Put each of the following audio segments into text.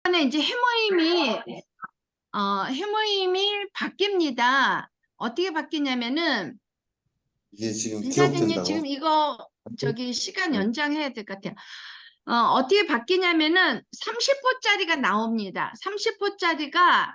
이번에 이제 해모임이 바뀝니다. 어떻게 바뀌냐면은 이게 지금 인사진님 기억된다고? 지금 이거 저기 시간 연장해야 될 것 같아요. 어떻게 바뀌냐면은 30호짜리가 나옵니다. 30호짜리가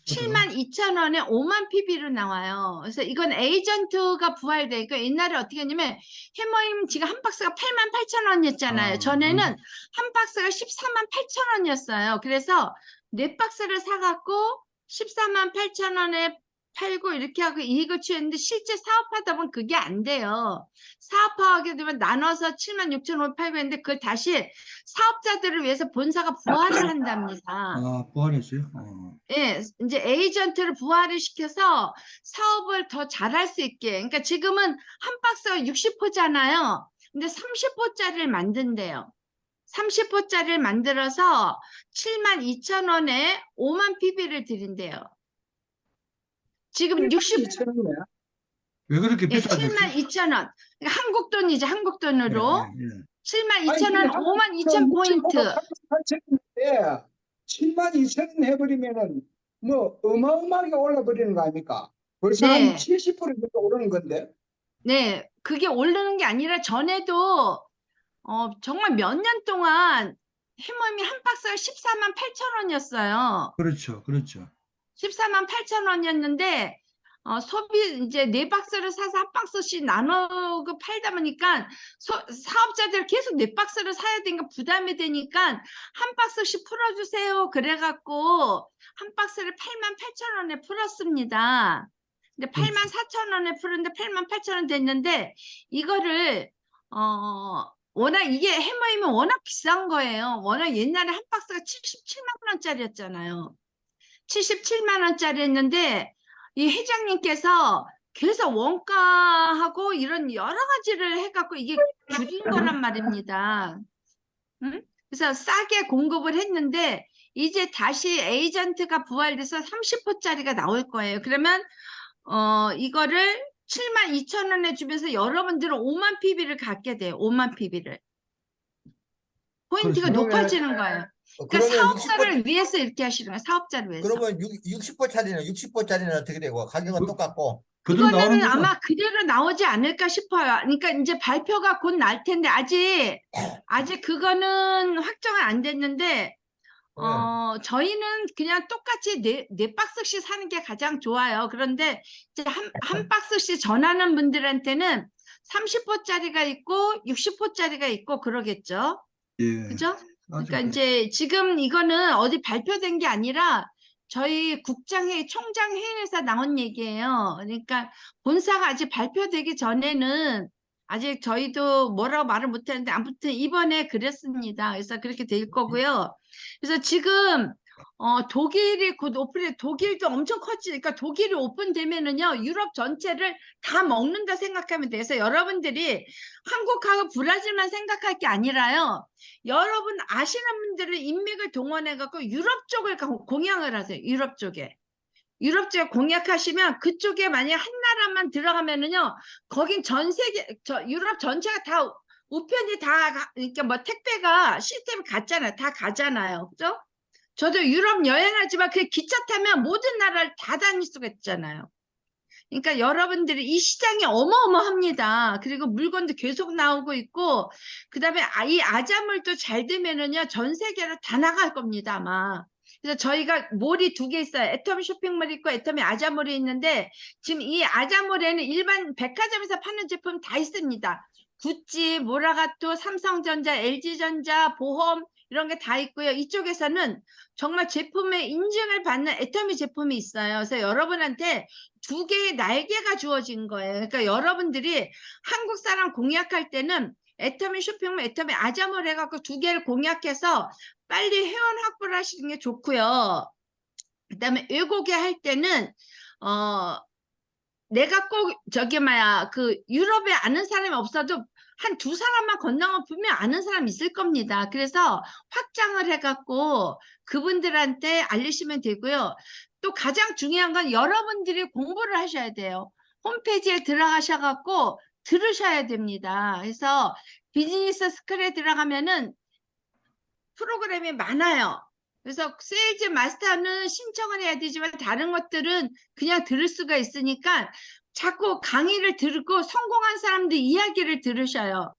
72,000원에 5만 PB로 나와요. 그래서 이건 에이전트가 부활되니까 옛날에 어떻게 했냐면 해머임 지금 한 박스가 88,000원이었잖아요. 전에는 한 박스가 148,000원이었어요. 그래서 네 박스를 사갖고 148,000원에 팔고 이렇게 하고 이익을 취했는데 실제 사업하다 보면 그게 안 돼요. 사업하게 되면 나눠서 76,500원인데 그걸 다시 사업자들을 위해서 본사가 부활을 한답니다. 아, 부활했어요? 예, 이제 에이전트를 부활을 시켜서 사업을 더 잘할 수 있게. 그러니까 지금은 한 박스가 60호잖아요. 근데 30호짜리를 만든대요. 30호짜리를 만들어서 72,000원에 5만 PB를 드린대요. 지금 60, 2,000원이야. 왜 그렇게 예, 비싸졌지? 72,000원. 그러니까 한국 돈이죠, 한국 돈으로. 예, 예. 72,000원, 52,000포인트. 38,000원인데 72,000원 해버리면은 뭐 어마어마하게 올라버리는 거 아닙니까? 벌써 네. 한 70% 정도 오르는 건데. 네, 그게 오르는 게 아니라 전에도 정말 몇 년 동안 해머미 한 박스가 148,000원이었어요. 그렇죠, 그렇죠. 148,000원이었는데 소비 이제 네 박스를 사서 한 박스씩 나누고 팔다 보니까 사업자들 계속 네 박스를 사야 되니까 부담이 되니까 한 박스씩 풀어주세요. 그래갖고 한 박스를 88,000원에 풀었습니다. 근데 84,000원에 풀었는데 88,000원 됐는데 이거를 워낙 이게 해머이면 워낙 비싼 거예요. 워낙 옛날에 한 박스가 77만 원짜리였잖아요. 77만 원짜리 했는데 이 회장님께서 계속 원가하고 이런 여러 가지를 해갖고 이게 줄인 거란 말입니다. 응? 그래서 싸게 공급을 했는데 이제 다시 에이전트가 부활돼서 30호짜리가 나올 거예요. 그러면 이거를 72,000원에 주면서 여러분들은 5만 PB를 갖게 돼요. 5만 PB를. 포인트가 그렇죠. 높아지는 거예요. 그러니까 그러면 사업자를 위해서 이렇게 하시는 거예요. 사업자를 위해서. 그러면 60호짜리는 60호짜리는 어떻게 되고 가격은 똑같고 그대로 나오는 이거는 거죠? 아마 그대로 나오지 않을까 싶어요. 그러니까 이제 발표가 곧 날 텐데 아직 그거는 확정은 안 됐는데 저희는 그냥 똑같이 네 박스씩 사는 게 가장 좋아요. 그런데 이제 한 박스씩 전하는 분들한테는 30호짜리가 있고 60호짜리가 있고 그러겠죠. 예. 그죠? 그러니까 맞아요. 이제 지금 이거는 어디 발표된 게 아니라 저희 국장회의 총장회의에서 나온 얘기예요. 그러니까 본사가 아직 발표되기 전에는 아직 저희도 뭐라고 말을 못했는데 아무튼 이번에 그랬습니다. 그래서 그렇게 될 거고요. 그래서 지금 독일이 곧 오픈해 독일도 엄청 커지니까 독일이 오픈되면은요 유럽 전체를 다 먹는다 생각하면 돼요. 그래서 여러분들이 한국하고 브라질만 생각할 게 아니라요. 여러분 아시는 분들을 인맥을 동원해 갖고 유럽 쪽을 공략을 하세요. 유럽 쪽에. 유럽 쪽에 공략하시면 그쪽에 만약 한 나라만 들어가면은요. 거긴 전 세계 유럽 전체가 다 우편이 다 그러니까 뭐 택배가 시스템이 같잖아요. 다 가잖아요. 그죠? 저도 유럽 여행하지만 그 기차 타면 모든 나라를 다 다닐 수가 있잖아요. 그러니까 여러분들이 이 시장이 어마어마합니다. 그리고 물건도 계속 나오고 있고 그다음에 이 아자몰도 잘 되면은요 전 세계로 다 나갈 겁니다 아마. 그래서 저희가 몰이 두 개 있어요. 애터미 쇼핑몰 있고 애터미 아자몰이 있는데 지금 이 아자몰에는 일반 백화점에서 파는 제품 다 있습니다. 구찌, 모라가토, 삼성전자, LG전자, 보험 이런 게 다 있고요. 이쪽에서는 정말 제품의 인증을 받는 애터미 제품이 있어요. 그래서 여러분한테 두 개의 날개가 주어진 거예요. 그러니까 여러분들이 한국 사람 공략할 때는 애터미 쇼핑몰, 애터미 아자몰 해갖고 두 개를 공략해서 빨리 회원 확보를 하시는 게 좋고요. 그 다음에 외국에 할 때는 내가 꼭 그 유럽에 아는 사람이 없어도 한 두 사람만 건너면 분명 아는 사람 있을 겁니다. 그래서 확장을 해갖고 그분들한테 알리시면 되고요. 또 가장 중요한 건 여러분들이 공부를 하셔야 돼요. 홈페이지에 들어가셔갖고 들으셔야 됩니다. 그래서 비즈니스 스쿨에 들어가면은 프로그램이 많아요. 그래서 세일즈 마스터는 신청을 해야 되지만 다른 것들은 그냥 들을 수가 있으니까 자꾸 강의를 듣고 성공한 사람들 이야기를 들으셔요.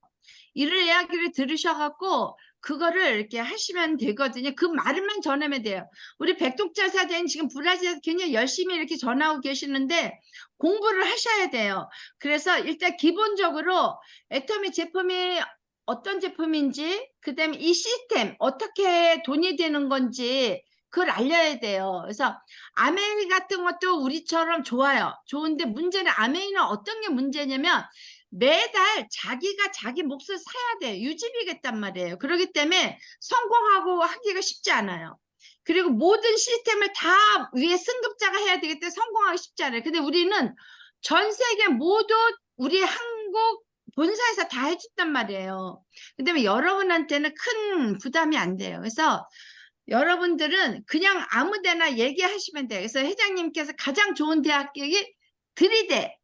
이를 이야기를 들으셔갖고 그거를 이렇게 하시면 되거든요. 그 말만 전하면 돼요. 우리 백독자 사장님 지금 브라질에서 굉장히 열심히 이렇게 전하고 계시는데 공부를 하셔야 돼요. 그래서 일단 기본적으로 애터미 제품이 어떤 제품인지, 그 다음에 이 시스템 어떻게 돈이 되는 건지 그걸 알려야 돼요. 그래서 아메이 같은 것도 우리처럼 좋아요. 좋은데 문제는 아메이는 어떤 게 문제냐면 매달 자기가 자기 몫을 사야 돼요. 유지비겠단 말이에요. 그렇기 때문에 성공하고 하기가 쉽지 않아요. 그리고 모든 시스템을 다 위에 승급자가 해야 되기 때문에 성공하기 쉽지 않아요. 근데 우리는 전 세계 모두 우리 한국 본사에서 다 해줬단 말이에요. 그다음에 여러분한테는 큰 부담이 안 돼요. 그래서 여러분들은 그냥 아무 데나 얘기하시면 돼요. 그래서 회장님께서 가장 좋은 대학교이 들이대.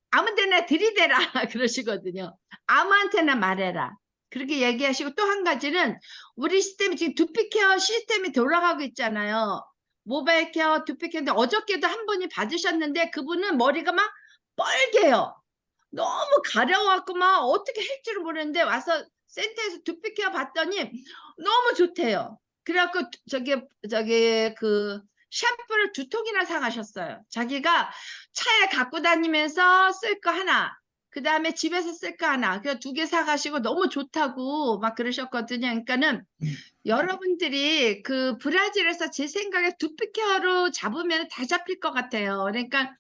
아무 데나 들이대라 그러시거든요. 아무한테나 말해라. 그렇게 얘기하시고 또 한 가지는 우리 시스템이 지금 두피케어 시스템이 돌아가고 있잖아요. 모바일 케어, 두피케어인데 어저께도 한 분이 받으셨는데 그분은 머리가 막 뻘개요. 너무 가려워갖고 막 어떻게 할지를 모르는데 와서 센터에서 두피케어 봤더니 너무 좋대요. 그래갖고 저기 그 샴푸를 2통이나 사가셨어요. 자기가 차에 갖고 다니면서 쓸 거 하나, 그 다음에 집에서 쓸 거 하나, 그 2개 사가시고 너무 좋다고 막 그러셨거든요. 그러니까는 여러분들이 그 브라질에서 제 생각에 두피케어로 잡으면 다 잡힐 것 같아요. 그러니까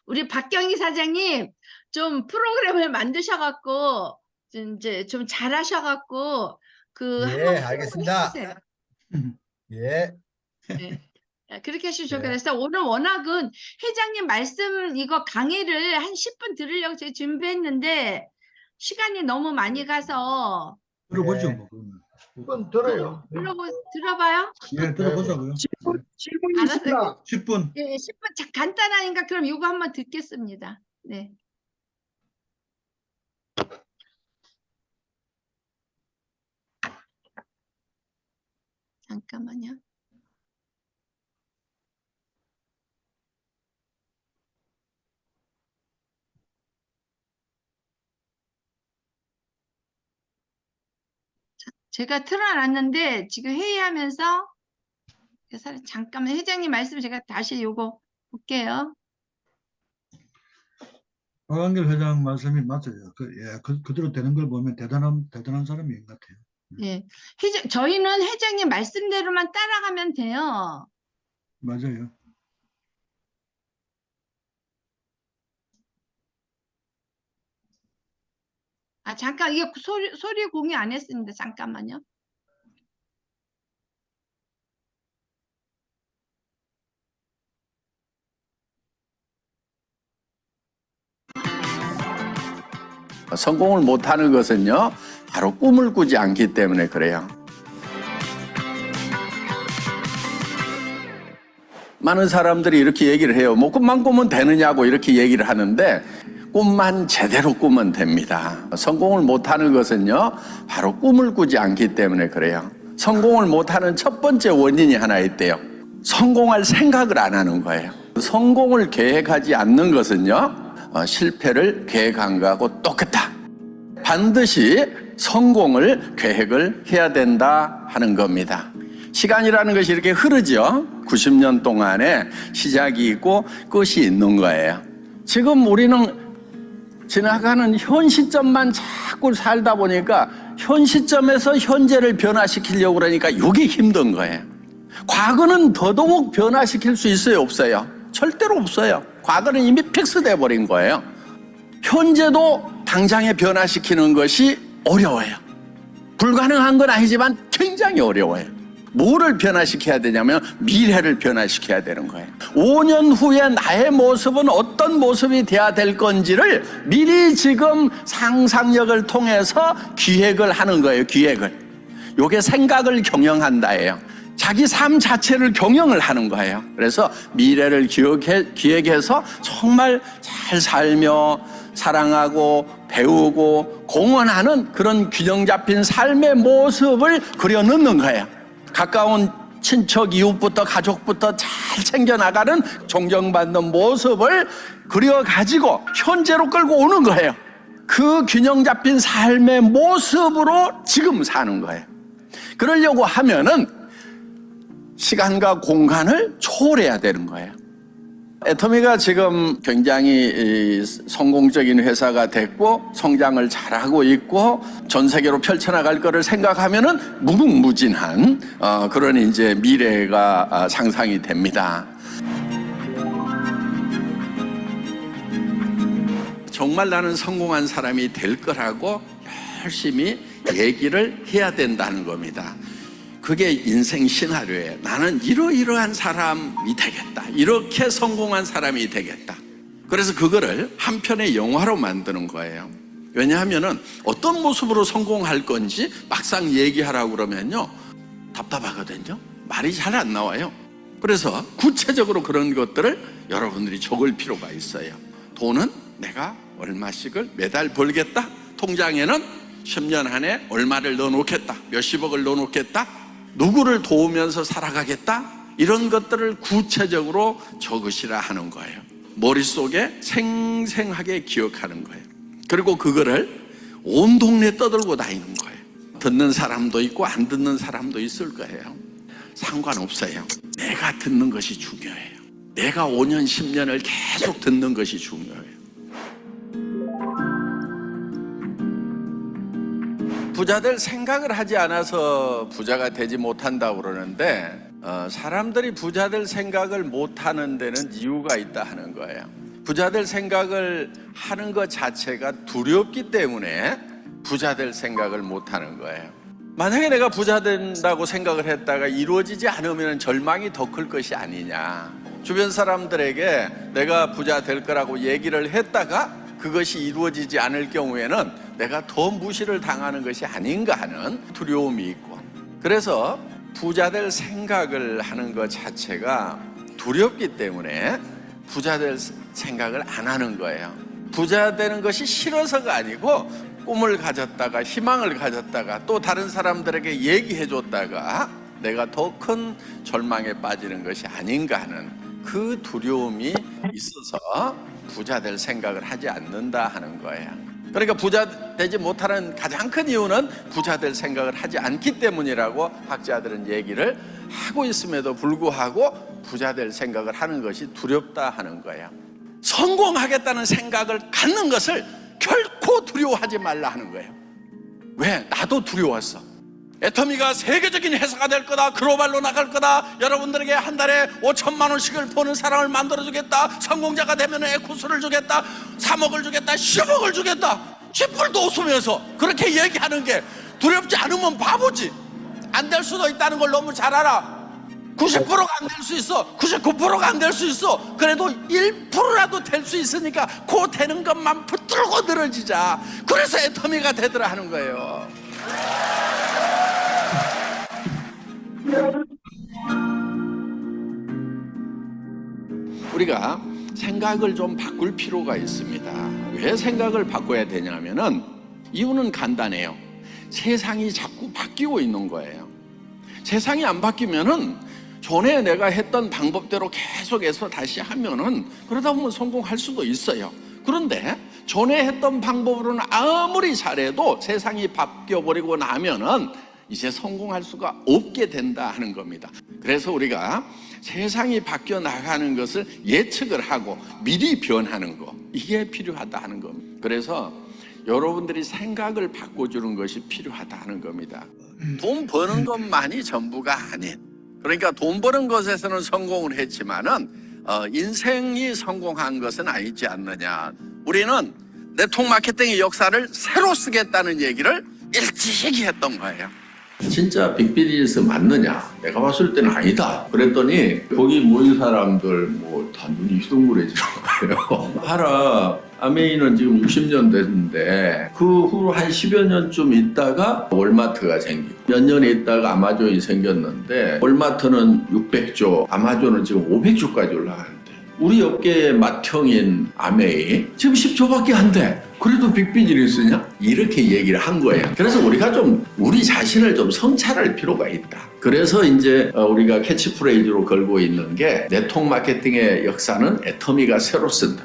우리 박경희 사장님 좀 프로그램을 만드셔갖고 이제 좀 잘하셔갖고 그 예, 한번 알겠습니다. 해주세요. 예. 네. 그렇게 하시면 좋겠어요. 네. 그래서 오늘 워낙은 회장님 말씀 이거 강의를 한 10분 들으려고 제가 준비했는데 시간이 너무 많이 가서 들어보죠, 네. 뭐. 그러면. 한번 들어요. 들어봐요. 예, 들어보자고요. 질문 알았어요. 있습니다. 10분. 예, 10분 간단하니까 그럼 이거 한번 듣겠습니다. 네. 잠깐만요. 제가 틀어놨는데 지금 회의하면서 그래서 잠깐만 회장님 말씀 제가 다시 요거 볼게요. 박한길 회장 말씀이 맞아요. 그대로 되는 걸 보면 대단한 사람인 것 같아요. 예, 저희는 회장님 말씀대로만 따라가면 돼요. 맞아요. 아, 잠깐, 이게 소리 공유 안 했습니다. 잠깐만요. 성공을 못하는 것은요, 바로 꿈을 꾸지 않기 때문에 그래요. 많은 사람들이 이렇게 얘기를 해요. 뭐 꿈만 꾸면 되느냐고 이렇게 얘기를 하는데 꿈만 제대로 꾸면 됩니다. 성공을 못하는 것은요, 바로 꿈을 꾸지 않기 때문에 그래요. 성공을 못하는 첫 번째 원인이 하나 있대요. 성공할 생각을 안 하는 거예요. 성공을 계획하지 않는 것은요, 실패를 계획한 거하고 똑같다. 반드시 성공을 계획을 해야 된다 하는 겁니다. 시간이라는 것이 이렇게 흐르죠. 90년 동안에 시작이 있고 끝이 있는 거예요. 지금 우리는 지나가는 현 시점만 자꾸 살다 보니까 현 시점에서 현재를 변화시키려고 그러니까 이게 힘든 거예요. 과거는 더더욱 변화시킬 수 있어요, 없어요? 절대로 없어요. 과거는 이미 픽스돼 버린 거예요. 현재도 당장에 변화시키는 것이 어려워요. 불가능한 건 아니지만 굉장히 어려워요. 뭐를 변화시켜야 되냐면 미래를 변화시켜야 되는 거예요. 5년 후에 나의 모습은 어떤 모습이 돼야 될 건지를 미리 지금 상상력을 통해서 기획을 하는 거예요. 기획을. 요게 생각을 경영한다예요. 자기 삶 자체를 경영을 하는 거예요. 그래서 미래를 기획해서 정말 잘 살며 사랑하고 배우고 공헌하는 그런 균형 잡힌 삶의 모습을 그려 넣는 거예요. 가까운 친척 이웃부터 가족부터 잘 챙겨나가는 존경받는 모습을 그려가지고 현재로 끌고 오는 거예요. 그 균형 잡힌 삶의 모습으로 지금 사는 거예요. 그러려고 하면은 시간과 공간을 초월해야 되는 거예요. 애터미가 지금 굉장히 성공적인 회사가 됐고 성장을 잘하고 있고 전 세계로 펼쳐나갈 거를 생각하면은 무궁무진한 그런 이제 미래가 상상이 됩니다. 정말 나는 성공한 사람이 될 거라고 열심히 얘기를 해야 된다는 겁니다. 그게 인생 시나리오예요. 나는 이러이러한 사람이 되겠다. 이렇게 성공한 사람이 되겠다. 그래서 그거를 한 편의 영화로 만드는 거예요. 왜냐하면은 어떤 모습으로 성공할 건지 막상 얘기하라고 그러면요, 답답하거든요. 말이 잘 안 나와요. 그래서 구체적으로 그런 것들을 여러분들이 적을 필요가 있어요. 돈은 내가 얼마씩을 매달 벌겠다. 통장에는 10년 안에 얼마를 넣어놓겠다. 몇십억을 넣어놓겠다. 누구를 도우면서 살아가겠다. 이런 것들을 구체적으로 적으시라 하는 거예요. 머릿속에 생생하게 기억하는 거예요. 그리고 그거를 온 동네 떠들고 다니는 거예요. 듣는 사람도 있고 안 듣는 사람도 있을 거예요. 상관없어요. 내가 듣는 것이 중요해요. 내가 5년, 10년을 계속 듣는 것이 중요해요. 부자들 생각을 하지 않아서 부자가 되지 못한다고 그러는데 사람들이 부자들 생각을 못하는 데는 이유가 있다 하는 거예요. 부자들 생각을 하는 것 자체가 두렵기 때문에 부자들 생각을 못하는 거예요. 만약에 내가 부자 된다고 생각을 했다가 이루어지지 않으면 절망이 더 클 것이 아니냐. 주변 사람들에게 내가 부자 될 거라고 얘기를 했다가 그것이 이루어지지 않을 경우에는 내가 더 무시를 당하는 것이 아닌가 하는 두려움이 있고, 그래서 부자될 생각을 하는 것 자체가 두렵기 때문에 부자될 생각을 안 하는 거예요. 부자 되는 것이 싫어서가 아니고 꿈을 가졌다가 희망을 가졌다가 또 다른 사람들에게 얘기해 줬다가 내가 더 큰 절망에 빠지는 것이 아닌가 하는 그 두려움이 있어서 부자 될 생각을 하지 않는다 하는 거예요. 그러니까 부자 되지 못하는 가장 큰 이유는 부자 될 생각을 하지 않기 때문이라고 학자들은 얘기를 하고 있음에도 불구하고 부자 될 생각을 하는 것이 두렵다 하는 거예요. 성공하겠다는 생각을 갖는 것을 결코 두려워하지 말라 하는 거예요. 왜? 나도 두려웠어. 애터미가 세계적인 회사가 될 거다. 글로벌로 나갈 거다. 여러분들에게 한 달에 5천만 원씩을 버는 사람을 만들어주겠다. 성공자가 되면 에쿠스를 주겠다. 3억을 주겠다. 10억을 주겠다. 10불도 웃으면서 그렇게 얘기하는 게 두렵지 않으면 바보지. 안 될 수도 있다는 걸 너무 잘 알아. 90%가 안 될 수 있어. 99%가 안 될 수 있어. 그래도 1%라도 될 수 있으니까 그 되는 것만 붙들고 늘어지자. 그래서 애터미가 되더라 하는 거예요. 우리가 생각을 좀 바꿀 필요가 있습니다. 왜 생각을 바꿔야 되냐면은 이유는 간단해요. 세상이 자꾸 바뀌고 있는 거예요. 세상이 안 바뀌면은 전에 내가 했던 방법대로 계속해서 다시 하면은 그러다 보면 성공할 수도 있어요. 그런데 전에 했던 방법으로는 아무리 잘해도 세상이 바뀌어버리고 나면은 이제 성공할 수가 없게 된다 하는 겁니다. 그래서 우리가 세상이 바뀌어 나가는 것을 예측을 하고 미리 변하는 거, 이게 필요하다 하는 겁니다. 그래서 여러분들이 생각을 바꿔주는 것이 필요하다 하는 겁니다. 돈 버는 것만이 전부가 아닌, 그러니까 돈 버는 것에서는 성공을 했지만은 인생이 성공한 것은 아니지 않느냐. 우리는 네트워크 마케팅의 역사를 새로 쓰겠다는 얘기를 일찍이 했던 거예요. 진짜 빅비즈니스 맞느냐? 내가 봤을 때는 아니다. 그랬더니 거기 모인 사람들 뭐 다 눈이 휘둥그레지는 거예요. 하라 아메이는 지금 60년 됐는데 그 후로 한 10여 년쯤 있다가 월마트가 생기고 몇 년 있다가 아마존이 생겼는데 월마트는 600조, 아마존은 지금 500조까지 올라가는데 우리 업계의 맏형인 아메이 지금 10조밖에 안 돼. 그래도 빅비즈니스냐? 이렇게 얘기를 한 거예요. 그래서 우리가 좀 우리 자신을 좀 성찰할 필요가 있다. 그래서 이제 우리가 캐치프레이즈로 걸고 있는 게 네트워크 마케팅의 역사는 애터미가 새로 쓴다.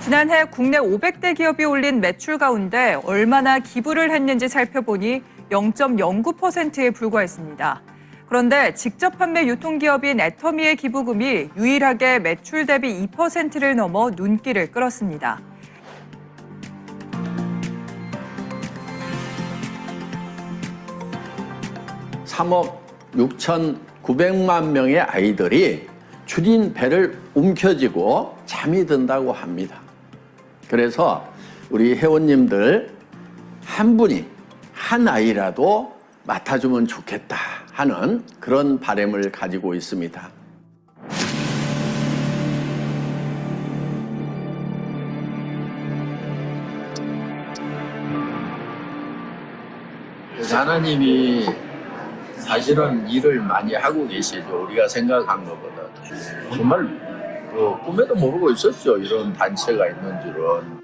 지난해 국내 500대 기업이 올린 매출 가운데 얼마나 기부를 했는지 살펴보니 0.09%에 불과했습니다. 그런데 직접 판매 유통기업인 애터미의 기부금이 유일하게 매출 대비 2%를 넘어 눈길을 끌었습니다. (3억 6,900만) 명의 아이들이 줄인 배를 움켜쥐고 잠이 든다고 합니다. 그래서 우리 회원님들 한 분이 한 아이라도 맡아주면 좋겠다 하는 그런 바람을 가지고 있습니다. 하나님이 사실은 일을 많이 하고 계시죠. 우리가 생각한 것보다. 정말 꿈에도 모르고 있었죠. 이런 단체가 있는 줄은.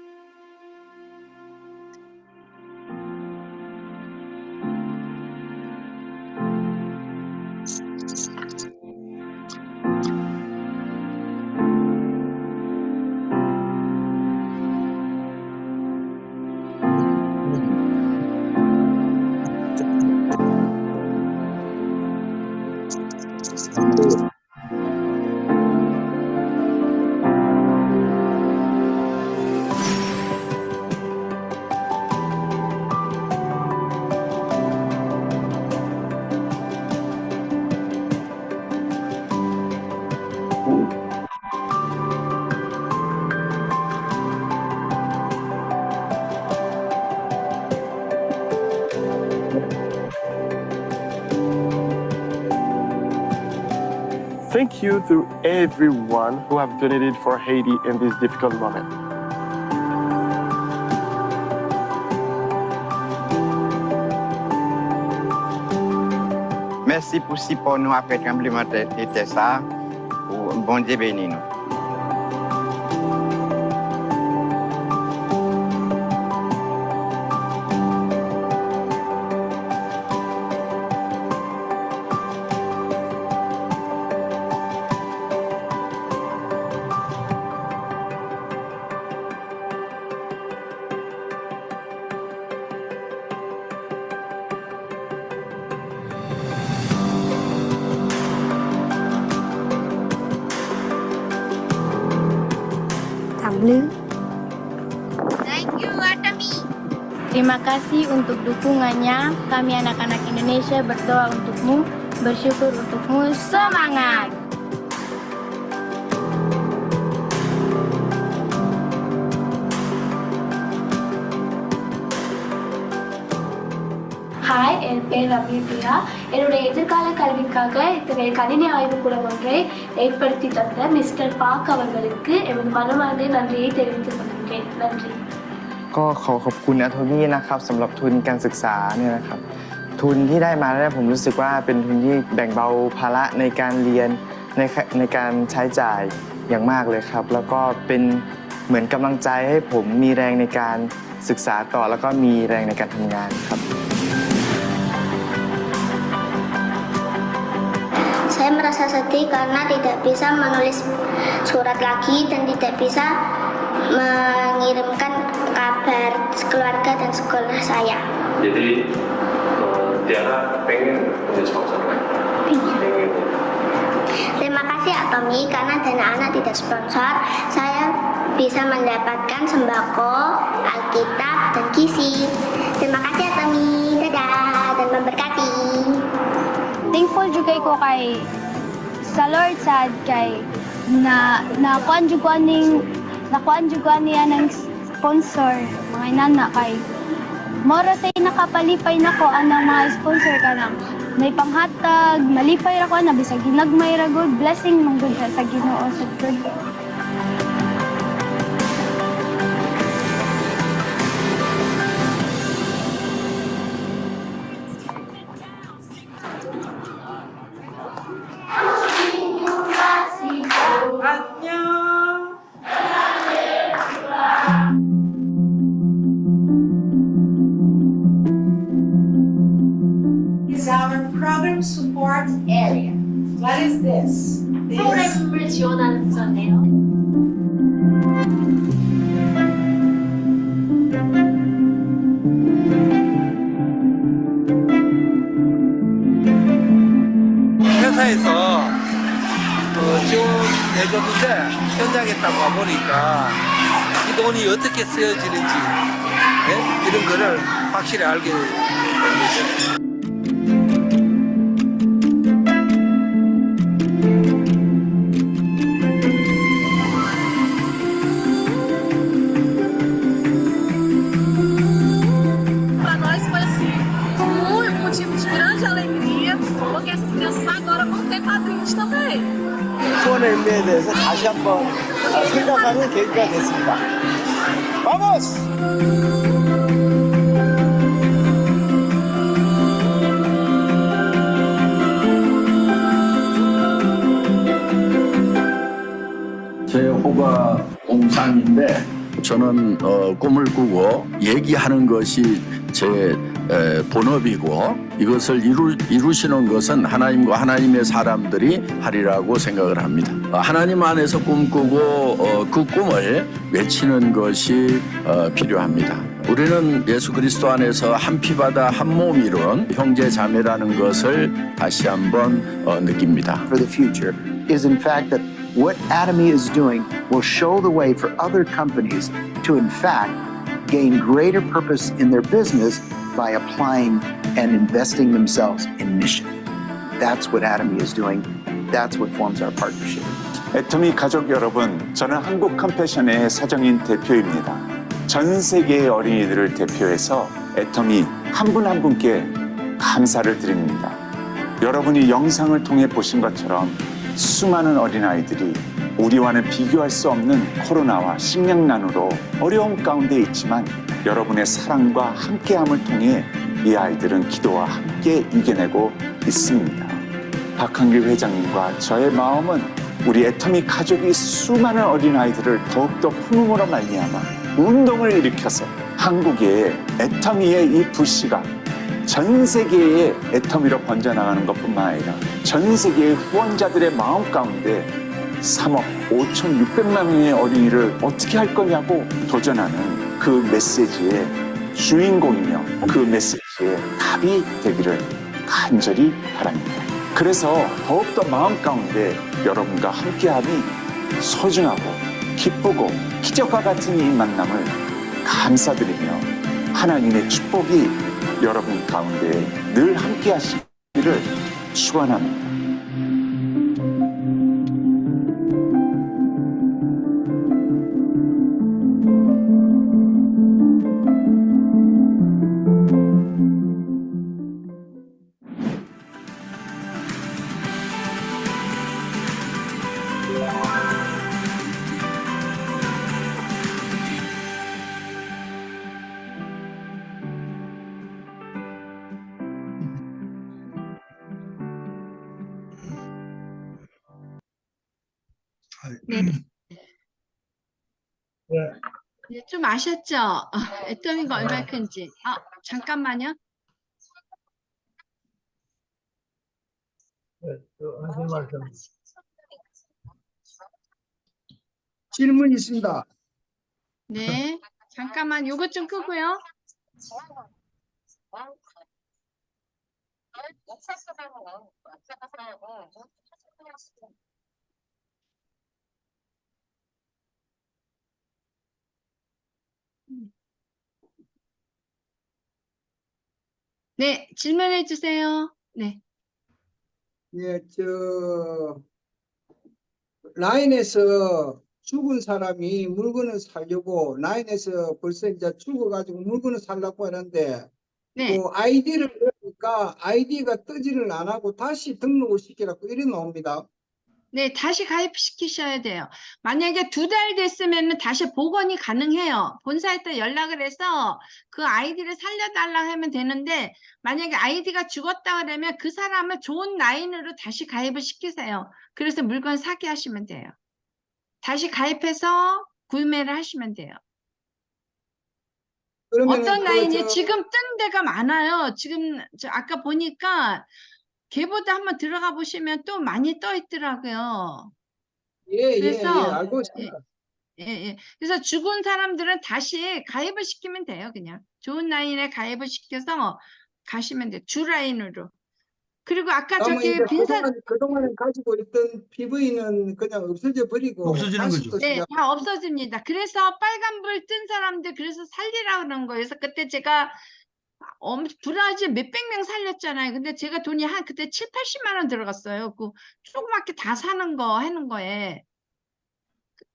Thank you to everyone who have donated for Haiti in this difficult moment. Merci pour si pour nous après tremblement de terre ça. Bon Dieu béni nous. Thank you, Atami. Terima kasih untuk dukungannya. Kami anak-anak Indonesia berdoa untukmu, bersyukur untukmu. Semangat! Hi, என் பேர் ரவிபிரியா. என்னுடைய எதிர்கால கல்விக்காக இத்தகைய கணினி ஆய்வுக்கூடம் ஒன்றை ஏற்படுத்தி தந்த மிஸ்டர் பாக் அவர்களுக்கு எமது மனமார்ந்த நன்றியை தெரிவித்துக் கொள்கிறேன். நன்றி. ก็ขอขอบคุณAtomyนะครับสำหรับทุนการศึกษาเนี่ยนะครับทุนที่ได้มาแล้วผมรู้สึกว่าเป็นทุนที่แบ่งเบาภาระในการเรียนในการใช้จ่ายอย่างมากเลยครับแล้วก็เป็นเหมือนกำลังใจให้ผมมีแรงในการศึกษาต่อแล้วก็มีแรงในการทำงานครับ Saya merasa sedih karena tidak bisa menulis surat lagi dan tidak bisa mengirimkan kabar keluarga dan sekolah saya. Jadi Tiara pengen punya sponsor kan? Pengen. Terima kasih Atomy karena dana anak tidak sponsor, saya bisa mendapatkan sembako, Alkitab, dan gizi. Terima kasih Atomy, dadah dan memberkati. Thankful juga ko kay sa Lord sad kay nakuan juga niya ng sponsor mga inana kay Moro tay nakapalipay na ko anang mga sponsor ka na. May panghatag, malipay ra ko na bisag ginagmay ra good blessing mong good sa Ginoo sa good. Is our program support area. What is this? 프로그램을 지원하는 부서인데요. 회사에서 지원해줬는데 현장에 딱 와보니까 이 돈이 어떻게 쓰여지는지 이런 거를 확실히 알게 됩니다. Para nós foi assim, um motivo de grande alegria, porque essas crianças agora vão ter padrinhos também. 수원의 의미에 대해서 다시 한번 생각하는 계기가 됐습니다. Vamos! 제 호가 공상인데 저는 꿈을 꾸고 얘기하는 것이 제 본업이고 이것을 이루시는 것은 하나님과 하나님의 사람들이 하리라고 생각을 합니다. 하나님 안에서 꿈꾸고 그 꿈을 외치는 것이 필요합니다. 우리는 예수 그리스도 안에서 한 피바다 한 몸 이룬 형제 자매라는 것을 다시 한번 느낍니다. For the future is in fact that what Atomy is doing will show the way for other companies to in fact gain greater purpose in their business by applying and investing themselves in mission. That's what Atomy is doing. That's what forms our partnership. 애터미 가족 여러분, 저는 한국 컴패션의 사정인 대표입니다. 전 세계의 어린이들을 대표해서 애터미 한 분 한 분께 감사를 드립니다. 여러분이 영상을 통해 보신 것처럼 수많은 어린아이들이 우리와는 비교할 수 없는 코로나와 식량난으로 어려움 가운데 있지만 여러분의 사랑과 함께함을 통해 이 아이들은 기도와 함께 이겨내고 있습니다. 박한길 회장님과 저의 마음은 우리 애터미 가족이 수많은 어린아이들을 더욱더 품음으로 말미암아 운동을 일으켜서 한국의 애터미의 이 불씨가 전 세계의 애터미로 번져나가는 것뿐만 아니라 전 세계의 후원자들의 마음 가운데 3억 5,600만 명의 어린이를 어떻게 할 거냐고 도전하는 그 메시지의 주인공이며 그 메시지의 답이 되기를 간절히 바랍니다. 그래서 더욱더 마음 가운데 여러분과 함께함이 소중하고 기쁘고 기적과 같은 이 만남을 감사드리며 하나님의 축복이 여러분 가운데 늘 함께 하시기를 축원합니다. 네. 네, 좀 아셨죠? 애터미가 얼마나 큰지. 잠깐만요. 하신 말씀. 질문 있습니다. 네, 잠깐만 요것 좀 끄고요. 네, 질문해 주세요. 네. 예, 라인에서 죽은 사람이 물건을 사려고 라인에서 벌써 이제 죽어가지고 물건을 살려고 하는데 네. 그 아이디를 넣으니까 아이디가 뜨지를 안 하고 다시 등록을 시키라고 이래 나옵니다. 네, 다시 가입시키셔야 돼요. 만약에 2달 됐으면 다시 복원이 가능해요. 본사에다 연락을 해서 그 아이디를 살려달라 하면 되는데, 만약에 아이디가 죽었다 그러면 그 사람을 좋은 라인으로 다시 가입을 시키세요. 그래서 물건 사게 하시면 돼요. 다시 가입해서 구매를 하시면 돼요. 그러면은 어떤 그 라인이 저- 지금 뜬 데가 많아요. 지금 저 아까 보니까 걔보다 한번 들어가 보시면 또 많이 떠 있더라고요. 그래서 알고 있습니다. 예. 그래서 죽은 사람들은 다시 가입을 시키면 돼요. 그냥 좋은 라인에 가입을 시켜서 가시면 돼요. 주 라인으로. 그리고 아까 그러면 저기 이제 빈사 그동안에 가지고 있던 PV는 그냥 없어져 버리고 없어지는 다시 거죠. 또 네, 시작. 다 없어집니다. 그래서 빨간불 뜬 사람들 그래서 살리라 그런 거예요. 그래서 그때 제가 브라질 몇백 명 살렸잖아요. 근데 제가 돈이 한 그때 7, 80만 원 들어갔어요. 그 조그맣게 다 사는 거 하는 거에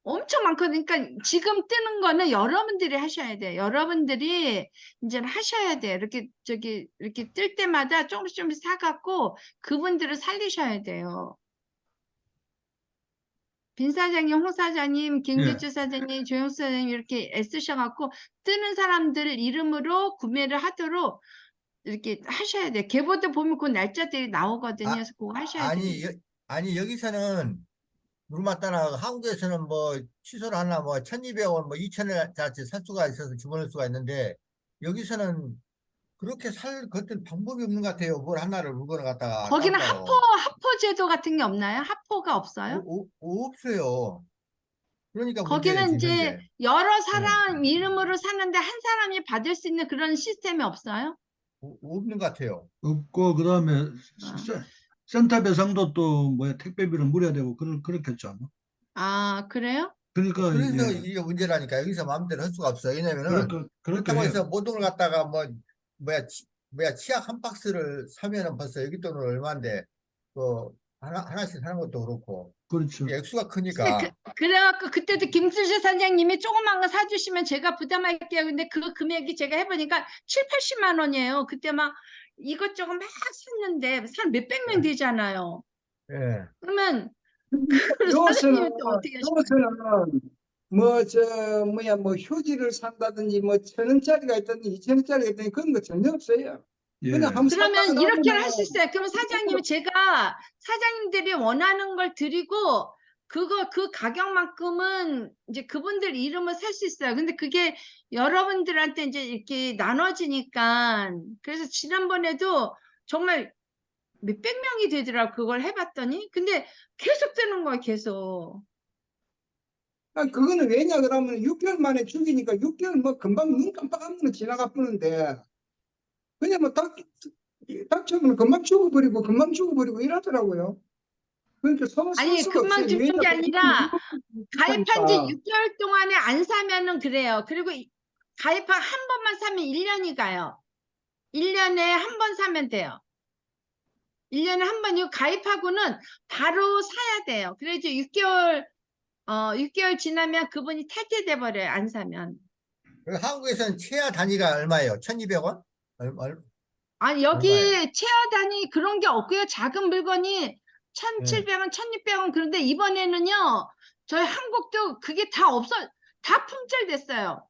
엄청 많거든요. 그러니까 지금 뜨는 거는 여러분들이 하셔야 돼요. 여러분들이 이제 하셔야 돼요. 이렇게 뜰 때마다 조금씩 사갖고 그분들을 살리셔야 돼요. 빈 사장님, 홍 사장님, 김규주 사장님, 조영수 사장님 이렇게 애쓰셔갖고 뜨는 사람들 이름으로 구매를 하도록 이렇게 하셔야 돼요. 걔보다 보면 그 날짜들이 나오거든요. 그래서 그거 하셔야 돼요. 아니 여기서는 누르마 따라 한국에서는 뭐 취소를 하나 뭐 1,200원 뭐 2,000원짜리 살 수가 있어서 집어넣을 수가 있는데 여기서는 그렇게 살 것들 방법이 없는 것 같아요. 뭘 하나를 물건을 갖다가 거기는 따로. 하포 제도 같은 게 없나요? 하포가 없어요? 없어요. 그러니까 거기는 문제지, 이제 문제. 여러 사람 이름으로 사는데 한 사람이 받을 수 있는 그런 시스템이 없어요? 없는 것 같아요. 없고 그다음에 센터 배상도 또 뭐야 택배비를 물어야 되고 그렇겠죠 아마. 아, 그래요? 그러니까 그래서 예. 이게 문제라니까. 여기서 마음대로 할 수가 없어. 왜냐면은 그렇게 그렇다고 해요. 해서 모든 걸 갖다가 뭐야 치약 한 박스를 사면은 벌써 여기 돈은 얼마인데 그 하나씩 사는 것도 그렇고 그렇죠. 이게 액수가 크니까. 그래갖고 그때도 김수지 사장님이 조그만 거 사주시면 제가 부담할게요. 근데 그 금액이 제가 해보니까 7, 80만 원이에요. 그때 막 이것저것 막 샀는데 한 몇백 명 되잖아요. 예. 그러면 그걸 사장님이 또 어떻게 하실까요? 요새는 뭐 휴지를 산다든지 뭐 1,000원짜리가 있든지 2,000원짜리가 있든지 그런 거 전혀 없어요. 예. 그냥 한번 그러면 샀다가 이렇게 나면은 할 수 있어요. 그럼 사장님이 제가 사장님들이 원하는 걸 드리고 그 가격만큼은 이제 그분들 이름을 살 수 있어요. 근데 그게 여러분들한테 이제 이렇게 나눠지니까 그래서 지난번에도 정말 몇백 명이 되더라고 그걸 해봤더니 근데 계속 뜨는 거예요. 계속. 그거는 왜냐 그러면 6개월 만에 죽이니까 6개월 뭐 금방 눈 깜빡하면 지나가 버는데 그냥 뭐 닥쳐보면 금방 죽어버리고 이러더라고요. 그러니까 서로 살 아니 수가 금방 없어요. 죽는 게 아니라 가입한 지 그러니까. 6개월 동안에 안 사면은 그래요. 그리고 가입한 한 번만 사면 1년이 가요. 1년에 한 번 사면 돼요. 1년에 한 번이고 가입하고는 바로 사야 돼요. 그래야지 6개월 지나면 그분이 탈퇴돼 버려요. 안 사면. 그리고 한국에서는 최하 단위가 얼마예요? 1,200원? 아니 여기 얼마예요? 체어 단위 그런 게 없고요. 작은 물건이 1,700원, 1,600원 그런데 이번에는요. 저희 한국도 그게 다 품절됐어요.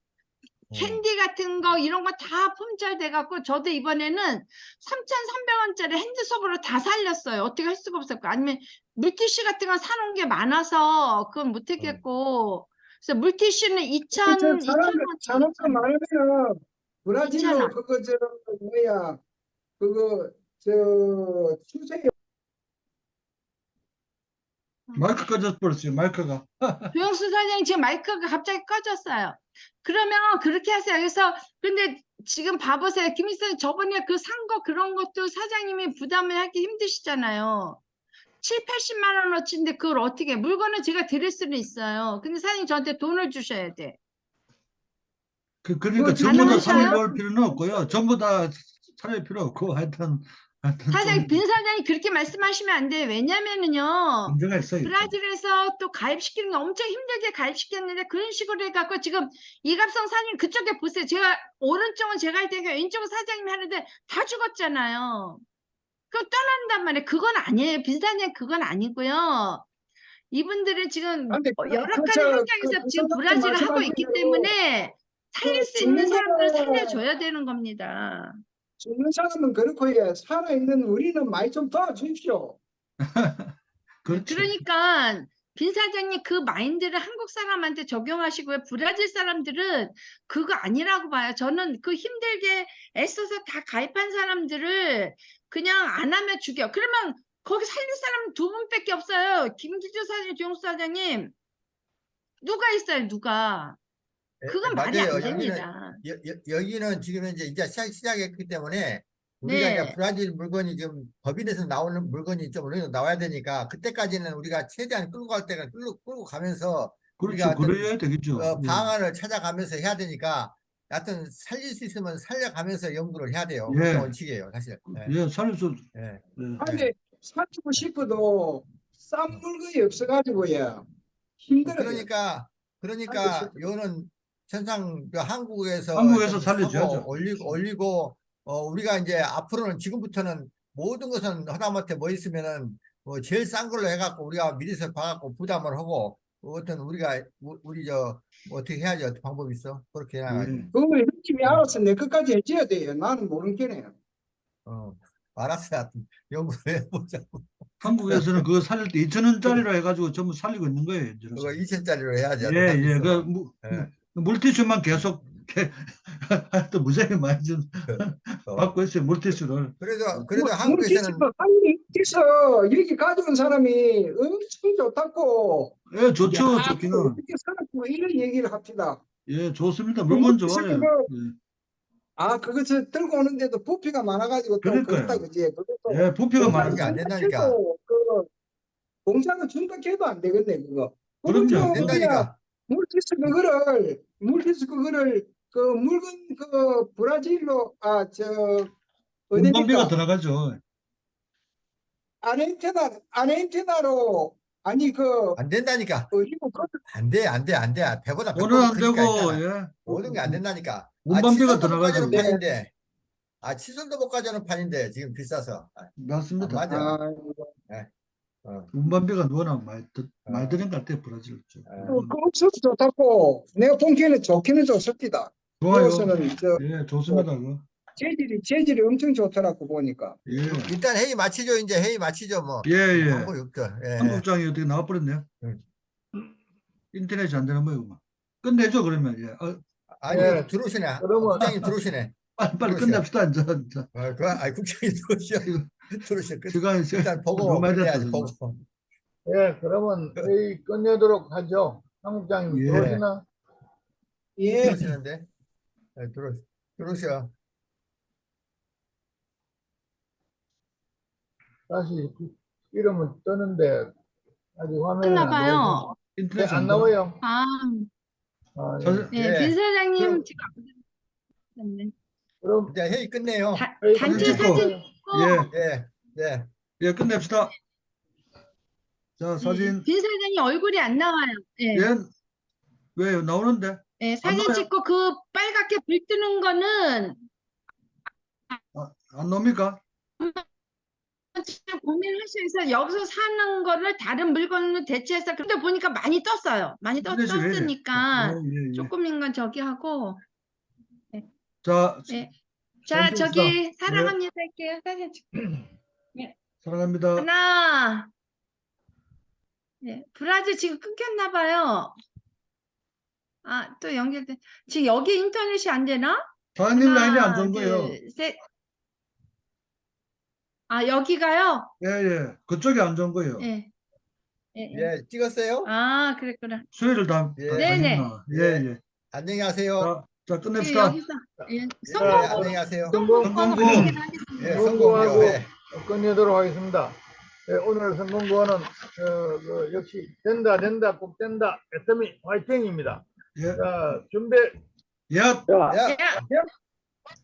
캔디 같은 거 이런 거 다 품절돼 갖고 저도 이번에는 3,300원짜리 핸드소프로 다 살렸어요. 어떻게 할 수가 없었고 아니면 물티슈 같은 거 사놓은 게 많아서 그건 못 했겠고 그래서 물티슈는 2,000원 사람도 많으면 브라질로 그거 추세 마이크 꺼져버렸어요. 마이크가. 조영수 사장님 지금 마이크가 갑자기 꺼졌어요. 그러면 그렇게 하세요. 그래서 근데 지금 봐보세요. 김일성 저번에 그 산 거 그런 것도 사장님이 부담을 하기 힘드시잖아요. 7, 80만 원어치인데 그걸 어떻게 물건은 제가 드릴 수는 있어요. 근데 사장님 저한테 돈을 주셔야 돼. 그러니까 전부 다 가능하셔요? 살려볼 필요는 없고요. 전부 다 살릴 필요 없고 하여튼 사장님, 빈 사장님 그렇게 말씀하시면 안 돼요. 왜냐면은요, 문제가 있어요. 브라질에서 또 가입시키는 게 엄청 힘들게 가입시켰는데 그런 식으로 해갖고 지금 이갑성 사장님 그쪽에 보세요. 제가 오른쪽은 제가 할 테니까 왼쪽은 사장님이 하는데 다 죽었잖아요. 그럼 떠난단 말이에요. 그건 아니에요. 빈 사장님 그건 아니고요. 이분들은 지금 근데 열악한 환경에서 지금 브라질을 하고 있기 때문에 살릴 수 있는 사람들을 살려줘야 되는 겁니다. 죽는 사람은 그렇고 예, 살아있는 우리는 많이 좀 도와주십시오. 그렇죠. 그러니까 빈 사장님 그 마인드를 한국 사람한테 적용하시고요. 브라질 사람들은 그거 아니라고 봐요. 저는 그 힘들게 애써서 다 가입한 사람들을 그냥 안 하면 죽여. 그러면 거기 살릴 사람은 두 분밖에 없어요. 김기주 사장님, 조영수 사장님. 누가 있어요, 누가. 그건 말이 맞아요. 안 됩니다. 여기는 지금 이제 시작했기 때문에 우리가 네. 이제 브라질 물건이 지금 법인에서 나오는 물건이 좀 어느 정도 나와야 되니까 그때까지는 우리가 최대한 끌고 갈 때가 끌고 가면서 그렇죠. 우리가 그래야 되겠죠. 예. 방안을 찾아가면서 해야 되니까 하여튼 살릴 수 있으면 살려가면서 연구를 해야 돼요. 예. 그게 원칙이에요, 사실. 예, 살릴 수. 예. 예. 근데 살리고 싶어도 싼 물건이 없어가지고 예, 힘들어요. 그러니까 요는 천상 한국에서 한국에서 좀 살려줘야죠. 사고 올리고 우리가 이제 앞으로는 지금부터는 모든 것은 하다못해 뭐 있으면은 뭐 제일 싼 걸로 해갖고 우리가 미리서 봐갖고 부담을 하고 어떤 우리가 우리 어떻게 해야지 어떤 방법이 있어? 그렇게 해야지. 그거 형님이 알아서 내 것까지 해줘야 돼요. 나는 모르는 게네요. 알았어. 하여튼 연구를 해보자고. 한국에서는 그거 살릴 때 2,000원짜리로 해가지고 전부 살리고 있는 거예요. 그거 2,000짜리로 해야지. 예. 그 물티슈만 계속 또 무지하게 많이 좀 받고 있어요. 물티슈를. 그래도 한국에서는 물티슈 여기 가져온 사람이 엄청 좋다고. 예, 좋죠. 야, 좋기는. 어떻게 살았고 이런 얘기를 합시다. 예, 좋습니다. 물건 물티슈 좋아요. 그거- 예. 그것을 들고 오는데도 부피가 많아가지고 또 그러니까요. 그렇다 그지. 그것도 예, 부피가 많아요. 안 된다니까. 그 공장을 준다 해도 안 되겠네 그거. 그럼요. 안 된다니까. 물티슈 그거를 그 물건 그 브라질로 운반비가 어디니까 들어가죠. 아르헨티나로 아니 그 안 된다니까. 어디고 안 돼. 100보다 돈은 안 100보다 되고, 크니까 예. 모든 게 안 된다니까. 운반비가 칫솔도 못 들어가죠. 가져오는 판인데. 칫솔도 못 가져오는 판인데 지금 비싸서. 맞습니다. 안 맞아. 운반비가 누구나 많이 드는 것 같아요. 브라질 쪽. 그 없어도 좋다고 내가 본게는 좋기는 좋습니다. 좋아요. 여기서는 예, 좋습니다. 그거. 재질이 엄청 좋더라고 보니까. 예. 일단 회의 마치죠. 이제 회의 마치죠. 뭐. 예. 방법이 없죠. 예. 한국장이 어떻게 나와버렸네요. 인터넷이 안 되는 거예요. 그만. 끝내죠, 그러면. 예. 아니, 들어오시네. 국장님 들어오시네. 빨리 끝냅시다, 이제. 국장님 들어오시네. 시간이 일단 보고 너무 많이 끝내야지, 됐다, 보고. 예, 그러면 회의 끝내도록 하죠. 한국장님 예. 들어오시나? 예. 들어오시는데. 들어오셔. 다시 이름은 뜨는데 아직 화면이 끝나 봐요. 인터넷 안 나와요. 네, 빈 사장님 지금 네. 그럼 이제 회의 끝내요. 단체 사진 찍고 예, 끝냅시다. 자, 사진. 빈 사장님 얼굴이 안 나와요. 예. 예. 왜요? 나오는데? 예, 사진 나와요? 찍고 그 빨갛게 불 뜨는 거는 안 나옵니까? 지금 고민하셔서 여기서 사는 거를 다른 물건으로 대체해서 근데 보니까 많이 떴어요. 많이 인터넷이 왜 이래? 떴으니까 예. 조금인 건 저기 하고 자, 네. 자 사진 저기 찍읍시다. 사랑합니다 할게요. 사진 찍. 네. 사랑합니다. 하나. 네, 브라질 지금 끊겼나 봐요. 또 연결돼. 지금 여기 인터넷이 안 되나? 사장님 라인이 안 하나, 좋은 거예요. 둘, 셋. 여기가요? 예. 그쪽이 안 좋은 거예요. 예. 예, 찍었어요? 그랬구나. 수혜를 다. 네네. 예. 안녕히 가세요. 자, 끝냅시다. 여기서 안녕히 가세요. 성공구. 예, 성공하고 끝내도록 하겠습니다. 예, 오늘 성공구호는 역시 된다 꼭 된다 애터미 화이팅입니다. 예. 자 준비 예.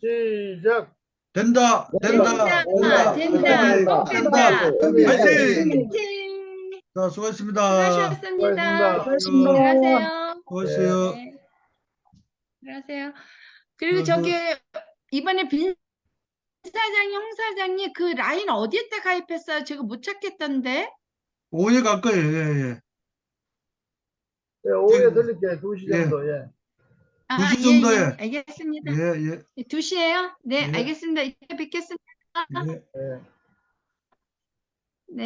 시작. 된다. 된다. 화이팅! 화이팅! 자, 수고했습니다. 수고하셨습니다. 수고하셨습니다. 들어가세요. 수고하세요. 네. 들어가세요. 그리고 들어가세요. 저기 이번에 빈 사장, 형 사장님 그 라인 어디에다 가입했어요? 제가 못 찾겠던데. 오후에 갈 거예요. 예. 예, 오후에 들릴게요. 2시 정도. 예. 2시 정도에. 알겠습니다. 예. 2시에요? 네, 예. 알겠습니다. 이따 뵙겠습니다. 예. 네.